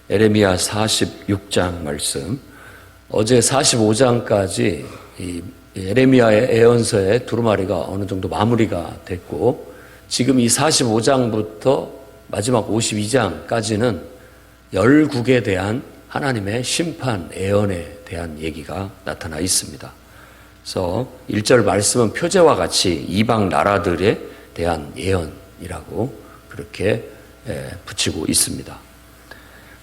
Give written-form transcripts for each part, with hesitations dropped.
에레미야 46장 말씀. 어제 45장까지 이 에레미야의 예언서의 두루마리가 어느 정도 마무리가 됐고, 지금 이 45장부터 마지막 52장까지는 열국에 대한 하나님의 심판 예언에 대한 얘기가 나타나 있습니다. 그래서 1절 말씀은 표제와 같이 이방 나라들에 대한 예언이라고 그렇게 붙이고 있습니다.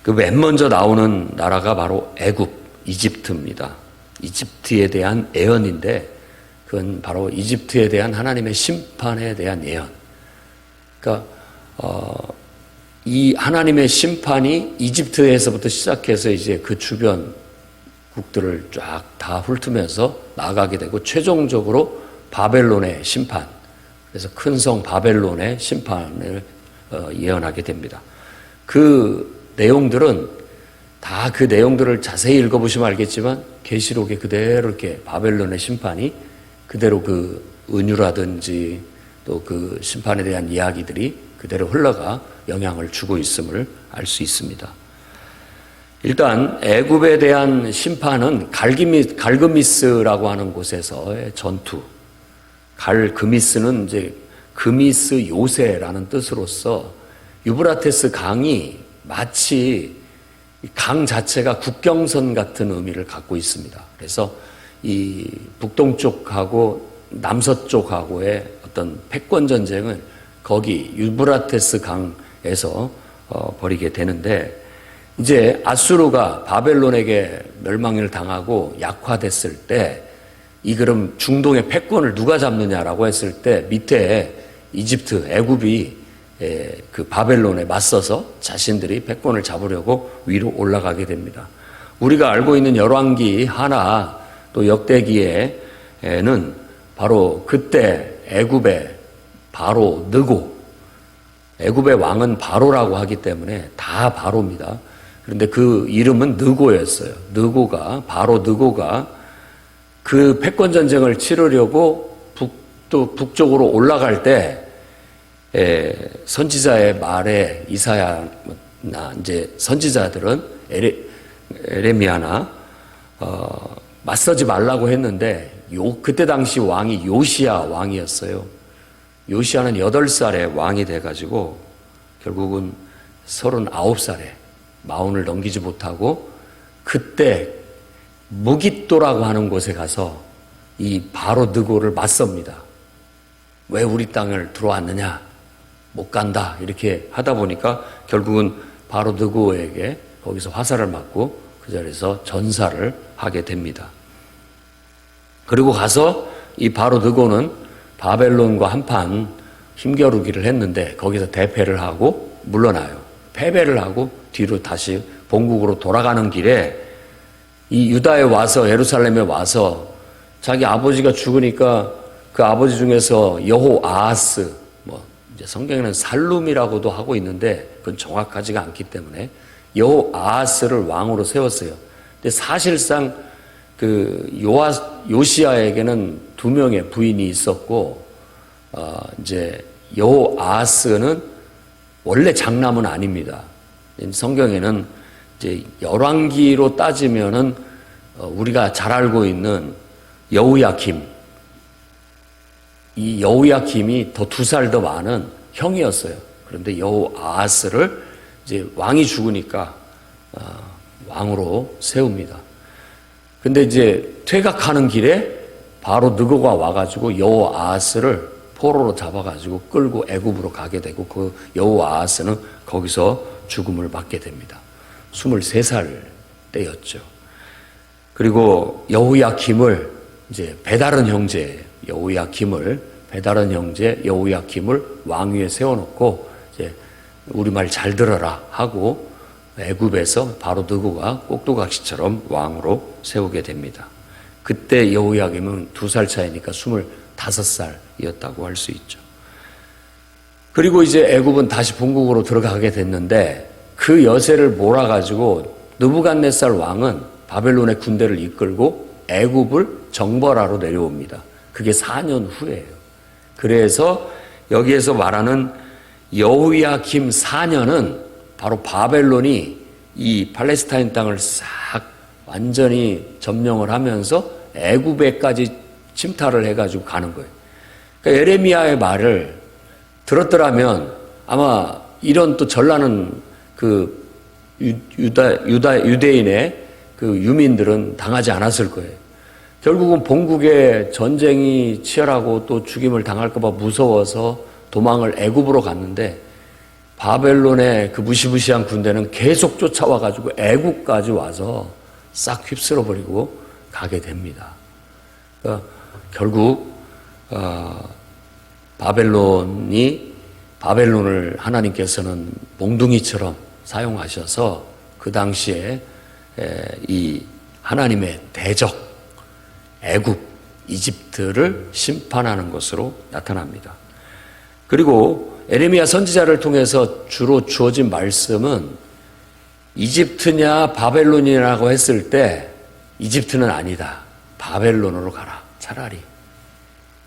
그 맨 먼저 나오는 나라가 바로 애굽, 이집트입니다. 이집트에 대한 예언인데, 그건 바로 이집트에 대한 하나님의 심판에 대한 예언. 그러니까 이 하나님의 심판이 이집트에서부터 시작해서 이제 그 주변 국들을 쫙 다 훑으면서 나아가게 되고, 최종적으로 바벨론의 심판, 그래서 큰 성 바벨론의 심판을 예언하게 됩니다. 그 내용들은 다 그 내용들을 자세히 읽어보시면 알겠지만, 계시록에 그대로 이렇게 바벨론의 심판이 그대로 그 은유라든지 또 그 심판에 대한 이야기들이 그대로 흘러가 영향을 주고 있음을 알 수 있습니다. 일단 애굽에 대한 심판은 갈그미스라고 하는 곳에서의 전투. 갈그미스는 이제 그미스 요새라는 뜻으로서 유브라테스 강이 마치 강 자체가 국경선 같은 의미를 갖고 있습니다. 그래서 이 북동쪽하고 남서쪽하고의 어떤 패권 전쟁을 거기 유브라테스 강에서 벌이게 되는데, 이제 아수르가 바벨론에게 멸망을 당하고 약화됐을 때, 이 그럼 중동의 패권을 누가 잡느냐라고 했을 때, 밑에 이집트, 애굽이 그 바벨론에 맞서서 자신들이 패권을 잡으려고 위로 올라가게 됩니다. 우리가 알고 있는 열왕기 하나 또 역대기에는 바로 그때 애굽의 바로 느고, 애굽의 왕은 바로라고 하기 때문에 다 바로입니다. 그런데 그 이름은 느고였어요. 바로 느고가 그 패권 전쟁을 치르려고 북쪽으로 올라갈 때, 선지자의 말에 이사야나 이제 선지자들은 에레미야나 맞서지 말라고 했는데, 그때 당시 왕이 요시야 왕이었어요. 요시야는 8살에 왕이 돼가지고 결국은 39살에 마흔을 넘기지 못하고, 그때 무깃도라고 하는 곳에 가서 이 바로 느고를 맞섭니다. 왜 우리 땅을 들어왔느냐? 못 간다. 이렇게 하다 보니까 결국은 바로 느고에게 거기서 화살을 맞고 그 자리에서 전사를 하게 됩니다. 그리고 가서 이 바로 느고는 바벨론과 한판 힘겨루기를 했는데, 거기서 대패를 하고 물러나요. 패배를 하고 뒤로 다시 본국으로 돌아가는 길에 이 유다에 와서, 예루살렘에 와서 자기 아버지가 죽으니까 그 아버지 중에서 여호아하스, 이제 성경에는 살룸이라고도 하고 있는데 그건 정확하지가 않기 때문에 여호아하스를 왕으로 세웠어요. 근데 사실상 그 요시야에게는 2명의 부인이 있었고, 이제 여호아하스는 원래 장남은 아닙니다. 성경에는 이제 열왕기로 따지면은 우리가 잘 알고 있는 여우야김, 이 여우야김이 더 2살 더 많은 형이었어요. 그런데 여호아하스를 이제 왕이 죽으니까 왕으로 세웁니다. 근데 이제 퇴각하는 길에 바로 느고가 와가지고 여호아하스를 포로로 잡아가지고 끌고 애굽으로 가게 되고, 그 여호아하스는 거기서 죽음을 맞게 됩니다. 23살 때였죠. 그리고 여호야김을 이제 배다른 형제 여호야김을 왕위에 세워놓고, 이제 우리 말 잘 들어라 하고 애굽에서 바로 느고가 꼭두각시처럼 왕으로 세우게 됩니다. 그때 여호야김은 2살 차이니까 25살이었다고 할 수 있죠. 그리고 이제 애굽은 다시 본국으로 들어가게 됐는데, 그 여세를 몰아가지고 느부갓네살 왕은 바벨론의 군대를 이끌고 애굽을 정벌하러 내려옵니다. 그게 4년 후예요. 그래서 여기에서 말하는 여호야김 4년은 바로 바벨론이 이 팔레스타인 땅을 싹 완전히 점령을 하면서 애굽에까지 침탈을 해가지고 가는 거예요. 그러니까 에레미야의 말을 들었더라면 아마 이런 또 전라는 그 유대인의 그 유민들은 당하지 않았을 거예요. 결국은 본국에 전쟁이 치열하고 또 죽임을 당할까 봐 무서워서 도망을 애굽으로 갔는데 바벨론의 그 무시무시한 군대는 계속 쫓아와 가지고 애굽까지 와서 싹 휩쓸어 버리고 가게 됩니다. 그러니까 결국 바벨론을 하나님께서는 몽둥이처럼 사용하셔서 그 당시에 이 하나님의 대적 애굽, 이집트를 심판하는 것으로 나타납니다. 그리고 에레미야 선지자를 통해서 주로 주어진 말씀은 이집트냐 바벨론이라고 했을 때 이집트는 아니다. 바벨론으로 가라. 차라리.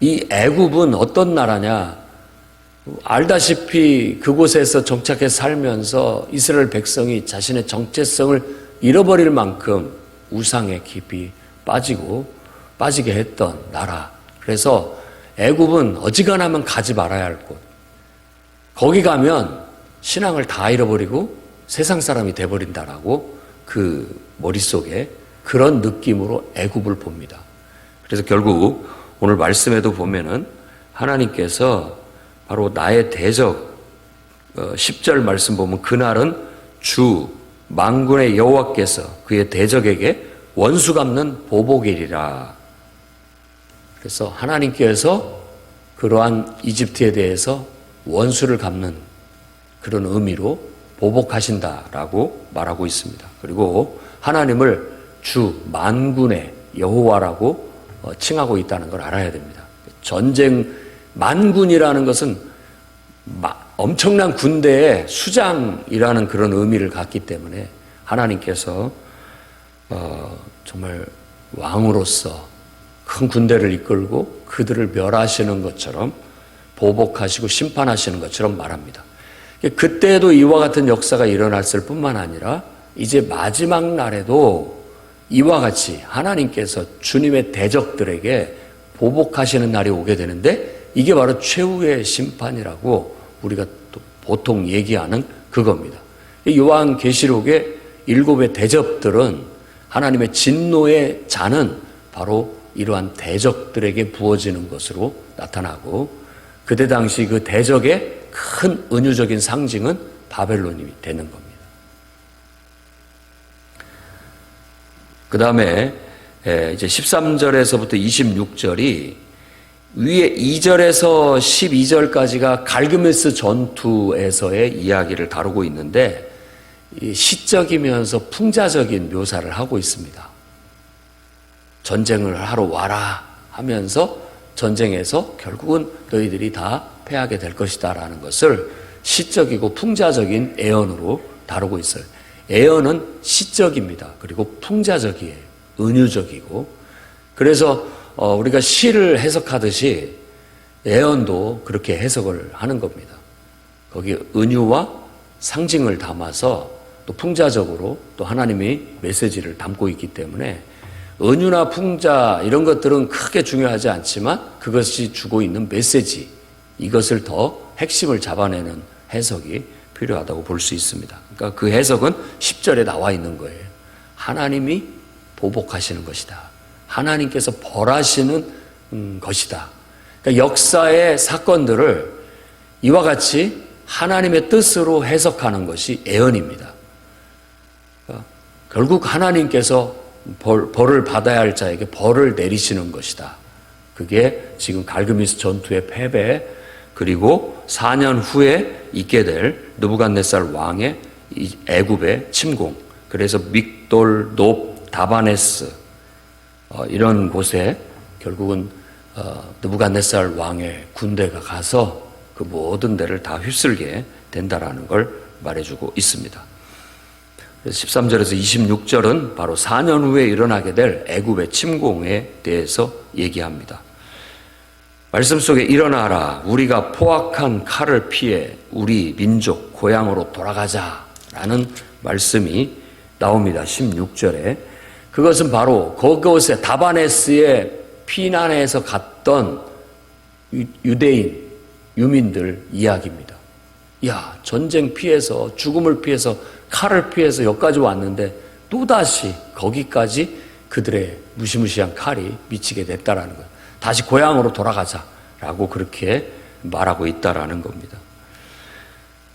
이 애굽은 어떤 나라냐? 알다시피 그곳에서 정착해 살면서 이스라엘 백성이 자신의 정체성을 잃어버릴 만큼 우상에 깊이 빠지게 했던 나라. 그래서 애굽은 어지간하면 가지 말아야 할 곳. 거기 가면 신앙을 다 잃어버리고 세상 사람이 돼버린다라고 그 머릿속에 그런 느낌으로 애굽을 봅니다. 그래서 결국 오늘 말씀에도 보면은 하나님께서 바로 나의 대적 10절 말씀 보면 그날은 주 만군의 여호와께서 그의 대적에게 원수 갚는 보복일이라. 그래서 하나님께서 그러한 이집트에 대해서 원수를 갚는 그런 의미로 보복하신다라고 말하고 있습니다. 그리고 하나님을 주 만군의 여호와라고 칭하고 있다는 걸 알아야 됩니다. 전쟁 만군이라는 것은 엄청난 군대의 수장이라는 그런 의미를 갖기 때문에 하나님께서 정말 왕으로서 큰 군대를 이끌고 그들을 멸하시는 것처럼 보복하시고 심판하시는 것처럼 말합니다. 그때에도 이와 같은 역사가 일어났을 뿐만 아니라 이제 마지막 날에도 이와 같이 하나님께서 주님의 대적들에게 보복하시는 날이 오게 되는데 이게 바로 최후의 심판이라고 우리가 또 보통 얘기하는 그겁니다. 요한계시록의 7의 대접들은 하나님의 진노의 잔은 바로 이러한 대적들에게 부어지는 것으로 나타나고 그때 당시 그 대적의 큰 은유적인 상징은 바벨론이 되는 겁니다. 그 다음에 이제 13절에서부터 26절이 위에 2절에서 12절까지가 갈그메스 전투에서의 이야기를 다루고 있는데 시적이면서 풍자적인 묘사를 하고 있습니다. 전쟁을 하러 와라 하면서 전쟁에서 결국은 너희들이 다 패하게 될 것이다 라는 것을 시적이고 풍자적인 애언으로 다루고 있어요. 애언은 시적입니다. 그리고 풍자적이에요. 은유적이고. 그래서 우리가 시를 해석하듯이 애언도 그렇게 해석을 하는 겁니다. 거기 은유와 상징을 담아서 또 풍자적으로 또 하나님이 메시지를 담고 있기 때문에 은유나 풍자 이런 것들은 크게 중요하지 않지만 그것이 주고 있는 메시지 이것을 더 핵심을 잡아내는 해석이 필요하다고 볼 수 있습니다. 그러니까 그 해석은 10절에 나와 있는 거예요. 하나님이 보복하시는 것이다. 하나님께서 벌하시는 것이다. 그러니까 역사의 사건들을 이와 같이 하나님의 뜻으로 해석하는 것이 애언입니다. 그러니까 결국 하나님께서 벌을 받아야 할 자에게 벌을 내리시는 것이다. 그게 지금 갈그미스 전투의 패배 그리고 4년 후에 있게 될 느부갓네살 왕의 애굽의 침공. 그래서 믹돌, 높, 다바네스 이런 곳에 결국은 느부갓네살 왕의 군대가 가서 그 모든 데를 다 휩쓸게 된다라는 걸 말해주고 있습니다. 13절에서 26절은 바로 4년 후에 일어나게 될 애굽의 침공에 대해서 얘기합니다. 말씀 속에 일어나라 우리가 포악한 칼을 피해 우리 민족 고향으로 돌아가자라는 말씀이 나옵니다. 16절에. 그것은 바로 그곳에 다바네스에 피난해서 갔던 유대인, 유민들 이야기입니다. 야, 전쟁 피해서, 죽음을 피해서, 칼을 피해서 여기까지 왔는데 또다시 거기까지 그들의 무시무시한 칼이 미치게 됐다라는 거예요. 다시 고향으로 돌아가자라고 그렇게 말하고 있다라는 겁니다.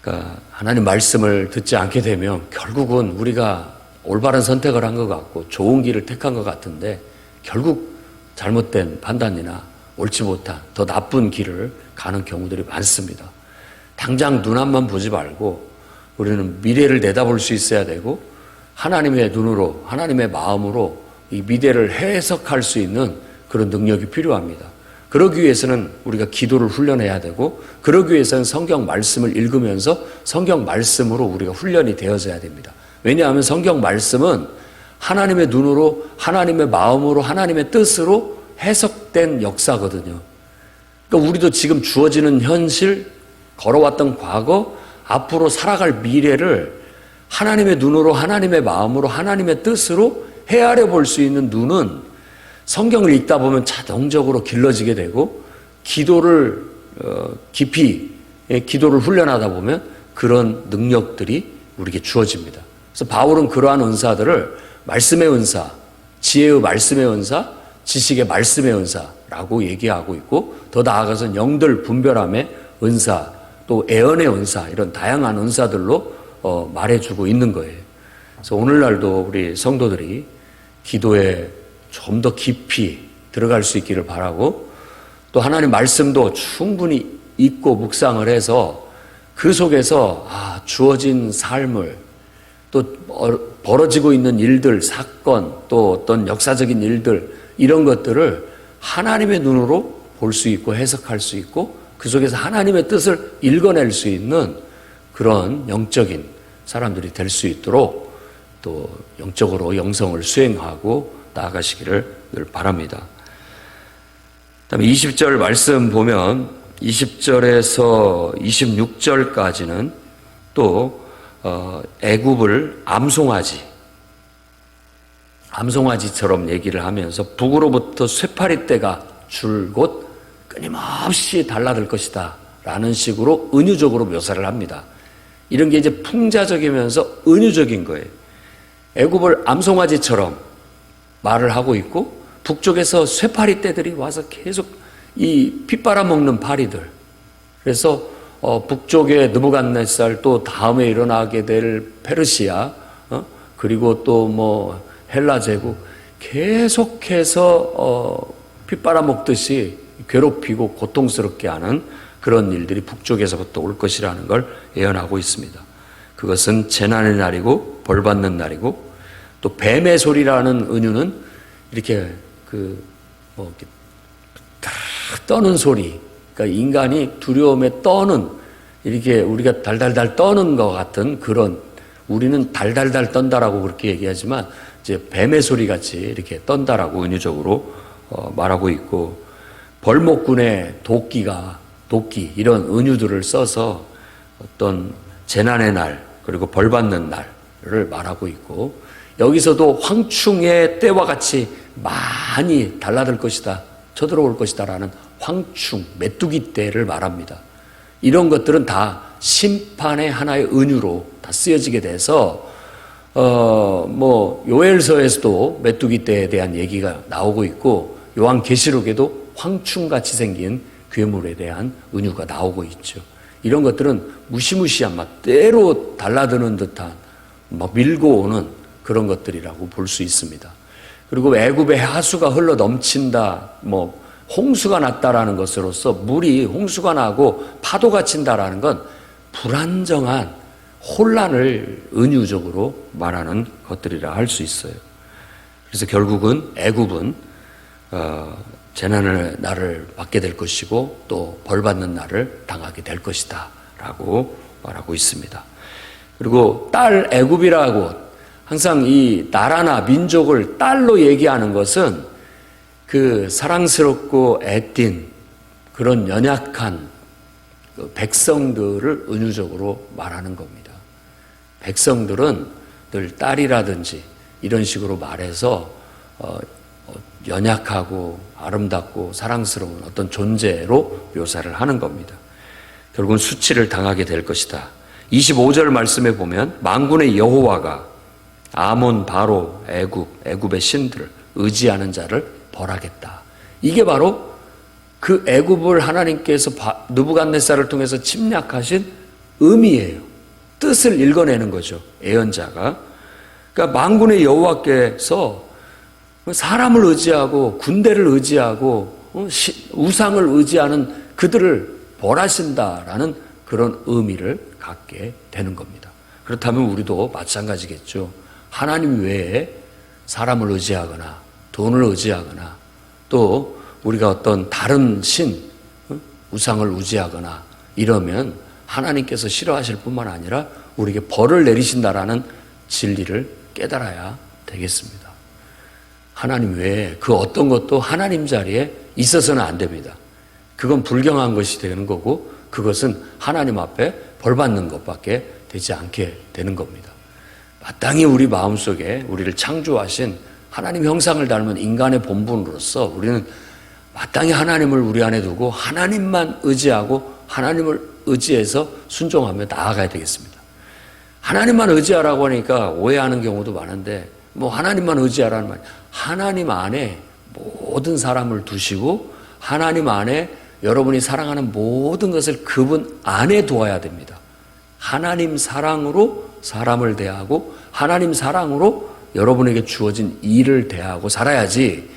그러니까 하나님 말씀을 듣지 않게 되면 결국은 우리가 올바른 선택을 한 것 같고 좋은 길을 택한 것 같은데 결국 잘못된 판단이나 옳지 못한 더 나쁜 길을 가는 경우들이 많습니다. 당장 눈 앞만 보지 말고 우리는 미래를 내다볼 수 있어야 되고 하나님의 눈으로, 하나님의 마음으로 이 미래를 해석할 수 있는 그런 능력이 필요합니다. 그러기 위해서는 우리가 기도를 훈련해야 되고 그러기 위해서는 성경 말씀을 읽으면서 성경 말씀으로 우리가 훈련이 되어져야 됩니다. 왜냐하면 성경 말씀은 하나님의 눈으로, 하나님의 마음으로, 하나님의 뜻으로 해석된 역사거든요. 그러니까 우리도 지금 주어지는 현실, 걸어왔던 과거, 앞으로 살아갈 미래를 하나님의 눈으로, 하나님의 마음으로, 하나님의 뜻으로 헤아려 볼 수 있는 눈은 성경을 읽다 보면 자동적으로 길러지게 되고 기도를 깊이 기도를 훈련하다 보면 그런 능력들이 우리에게 주어집니다. 그래서 바울은 그러한 은사들을 말씀의 은사, 지혜의 말씀의 은사, 지식의 말씀의 은사라고 얘기하고 있고 더 나아가서는 영들 분별함의 은사, 또 애언의 은사 이런 다양한 은사들로 말해주고 있는 거예요. 그래서 오늘날도 우리 성도들이 기도에 좀 더 깊이 들어갈 수 있기를 바라고 또 하나님 말씀도 충분히 읽고 묵상을 해서 그 속에서 주어진 삶을 또 벌어지고 있는 일들, 사건, 또 어떤 역사적인 일들 이런 것들을 하나님의 눈으로 볼 수 있고 해석할 수 있고 그 속에서 하나님의 뜻을 읽어낼 수 있는 그런 영적인 사람들이 될 수 있도록 또 영적으로 영성을 수행하고 나아가시기를 늘 바랍니다. 그다음에 20절 말씀 보면 20절에서 26절까지는 또 애굽을 암송아지처럼 얘기를 하면서 북으로부터 쇠파리떼가 줄곧 끊임없이 달라들 것이다 라는 식으로 은유적으로 묘사를 합니다. 이런 게 이제 풍자적이면서 은유적인 거예요. 애굽을 암송아지처럼 말을 하고 있고 북쪽에서 쇠파리떼들이 와서 계속 이 핏바라먹는 파리들. 그래서 북쪽에 느부갓네살 또 다음에 일어나게 될 페르시아 그리고 또 뭐 헬라 제국 계속해서 핏바라먹듯이 괴롭히고 고통스럽게 하는 그런 일들이 북쪽에서부터 올 것이라는 걸 예언하고 있습니다. 그것은 재난의 날이고 벌받는 날이고 또 뱀의 소리라는 은유는 이렇게 이렇게 떠는 소리, 그러니까 인간이 두려움에 떠는 이렇게 우리가 달달달 떠는 것 같은 그런 우리는 달달달 떤다라고 그렇게 얘기하지만 이제 뱀의 소리 같이 이렇게 떤다라고 은유적으로 말하고 있고 벌목군의 도끼 이런 은유들을 써서 어떤 재난의 날 그리고 벌받는 날을 말하고 있고 여기서도 황충의 때와 같이 많이 달라들 것이다, 쳐들어올 것이다라는 황충, 메뚜기 때를 말합니다. 이런 것들은 다 심판의 하나의 은유로 다 쓰여지게 돼서 요엘서에서도 메뚜기 때에 대한 얘기가 나오고 있고 요한계시록에도 황충같이 생긴 괴물에 대한 은유가 나오고 있죠. 이런 것들은 무시무시한 때로 달라드는 듯한 밀고 오는 그런 것들이라고 볼 수 있습니다. 그리고 애굽의 하수가 흘러 넘친다, 홍수가 났다라는 것으로서 물이 홍수가 나고 파도가 친다라는 건 불안정한 혼란을 은유적으로 말하는 것들이라 할 수 있어요. 그래서 결국은 애굽은 재난의 날을 받게 될 것이고 또 벌받는 날을 당하게 될 것이다 라고 말하고 있습니다. 그리고 딸 애굽이라고 항상 이 나라나 민족을 딸로 얘기하는 것은 그 사랑스럽고 애띤 그런 연약한 백성들을 은유적으로 말하는 겁니다. 백성들은 늘 딸이라든지 이런 식으로 말해서 연약하고 아름답고 사랑스러운 어떤 존재로 묘사를 하는 겁니다. 결국은 수치를 당하게 될 것이다. 25절 말씀에 보면 만군의 여호와가 아몬, 바로, 애굽의 신들을 의지하는 자를 벌하겠다. 이게 바로 그 애굽을 하나님께서 느부갓네살을 통해서 침략하신 의미예요. 뜻을 읽어내는 거죠. 예언자가. 그러니까 만군의 여호와께서 사람을 의지하고 군대를 의지하고 우상을 의지하는 그들을 벌하신다라는 그런 의미를 갖게 되는 겁니다. 그렇다면 우리도 마찬가지겠죠. 하나님 외에 사람을 의지하거나 돈을 의지하거나 또 우리가 어떤 다른 신, 우상을 의지하거나 이러면 하나님께서 싫어하실 뿐만 아니라 우리에게 벌을 내리신다라는 진리를 깨달아야 되겠습니다. 하나님 외에 그 어떤 것도 하나님 자리에 있어서는 안 됩니다. 그건 불경한 것이 되는 거고 그것은 하나님 앞에 벌 받는 것밖에 되지 않게 되는 겁니다. 마땅히 우리 마음속에 우리를 창조하신 하나님 형상을 닮은 인간의 본분으로서 우리는 마땅히 하나님을 우리 안에 두고 하나님만 의지하고 하나님을 의지해서 순종하며 나아가야 되겠습니다. 하나님만 의지하라고 하니까 오해하는 경우도 많은데 하나님만 의지하라는 말, 하나님 안에 모든 사람을 두시고 하나님 안에 여러분이 사랑하는 모든 것을 그분 안에 두어야 됩니다. 하나님 사랑으로 사람을 대하고 하나님 사랑으로 여러분에게 주어진 일을 대하고 살아야지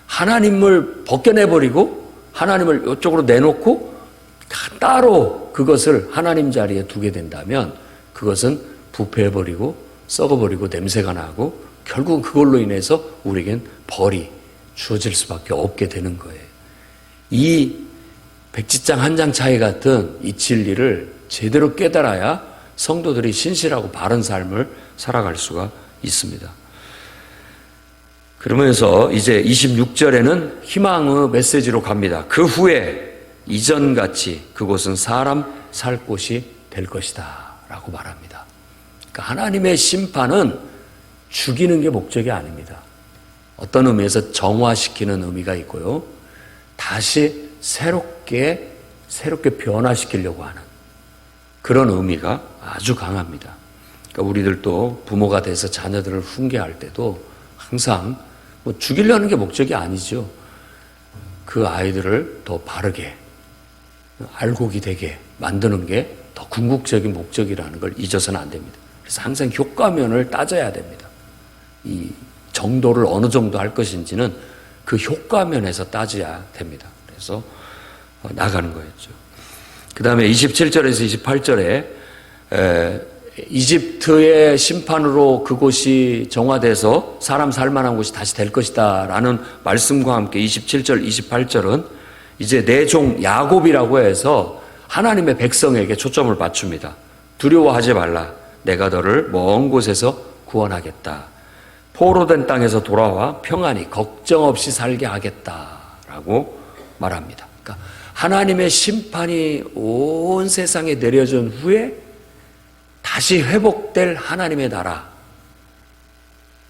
하나님을 벗겨내버리고 하나님을 이쪽으로 내놓고 따로 그것을 하나님 자리에 두게 된다면 그것은 부패해버리고 썩어버리고 냄새가 나고 결국은 그걸로 인해서 우리에겐 벌이 주어질 수밖에 없게 되는 거예요. 이 백지장 한 장 차이 같은 이 진리를 제대로 깨달아야 성도들이 신실하고 바른 삶을 살아갈 수가 있습니다. 그러면서 이제 26절에는 희망의 메시지로 갑니다. 그 후에 이전같이 그곳은 사람 살 곳이 될 것이다 라고 말합니다. 그러니까 하나님의 심판은 죽이는 게 목적이 아닙니다. 어떤 의미에서 정화시키는 의미가 있고요. 다시 새롭게 변화시키려고 하는 그런 의미가 아주 강합니다. 그러니까 우리들도 부모가 돼서 자녀들을 훈계할 때도 항상 죽이려는 게 목적이 아니죠. 그 아이들을 더 바르게 알곡이 되게 만드는 게 더 궁극적인 목적이라는 걸 잊어서는 안 됩니다. 그래서 항상 효과면을 따져야 됩니다. 이 정도를 어느 정도 할 것인지는 그 효과면에서 따져야 됩니다. 그래서 나가는 거였죠. 그 다음에 27절에서 28절에 이집트의 심판으로 그곳이 정화돼서 사람 살만한 곳이 다시 될 것이다 라는 말씀과 함께 27절, 28절은 이제 내 종 야곱이라고 해서 하나님의 백성에게 초점을 맞춥니다. 두려워하지 말라. 내가 너를 먼 곳에서 구원하겠다. 포로된 땅에서 돌아와 평안히 걱정 없이 살게 하겠다라고 말합니다. 그러니까 하나님의 심판이 온 세상에 내려진 후에 다시 회복될 하나님의 나라.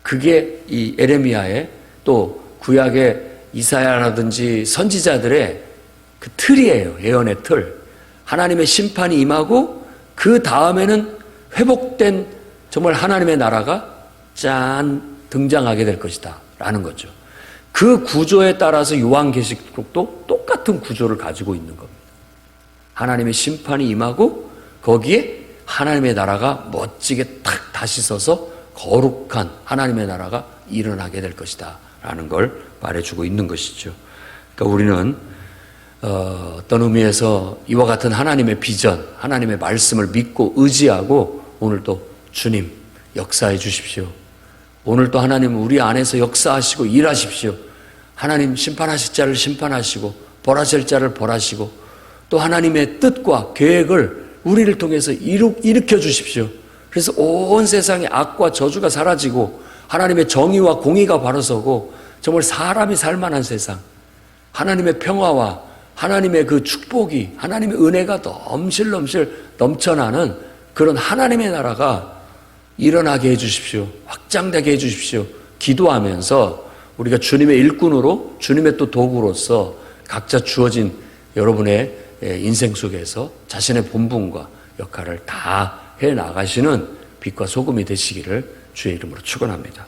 그게 이 에레미야의 또 구약의 이사야라든지 선지자들의 그 틀이에요. 예언의 틀. 하나님의 심판이 임하고 그 다음에는 회복된 정말 하나님의 나라가 짠 등장하게 될 것이다 라는 거죠. 그 구조에 따라서 요한계시록도 똑같은 구조를 가지고 있는 겁니다. 하나님의 심판이 임하고 거기에 하나님의 나라가 멋지게 탁 다시 서서 거룩한 하나님의 나라가 일어나게 될 것이다 라는 걸 말해주고 있는 것이죠. 그러니까 우리는 어떤 의미에서 이와 같은 하나님의 비전, 하나님의 말씀을 믿고 의지하고 오늘도 주님 역사해 주십시오. 오늘도 하나님 우리 안에서 역사하시고 일하십시오. 하나님 심판하실 자를 심판하시고 벌하실 자를 벌하시고 또 하나님의 뜻과 계획을 우리를 통해서 일으켜 주십시오. 그래서 온 세상의 악과 저주가 사라지고 하나님의 정의와 공의가 바로서고 정말 사람이 살만한 세상, 하나님의 평화와 하나님의 그 축복이, 하나님의 은혜가 넘실넘실 넘쳐나는 그런 하나님의 나라가 일어나게 해주십시오. 확장되게 해주십시오. 기도하면서 우리가 주님의 일꾼으로 주님의 또 도구로서 각자 주어진 여러분의 인생 속에서 자신의 본분과 역할을 다 해나가시는 빛과 소금이 되시기를 주의 이름으로 축원합니다.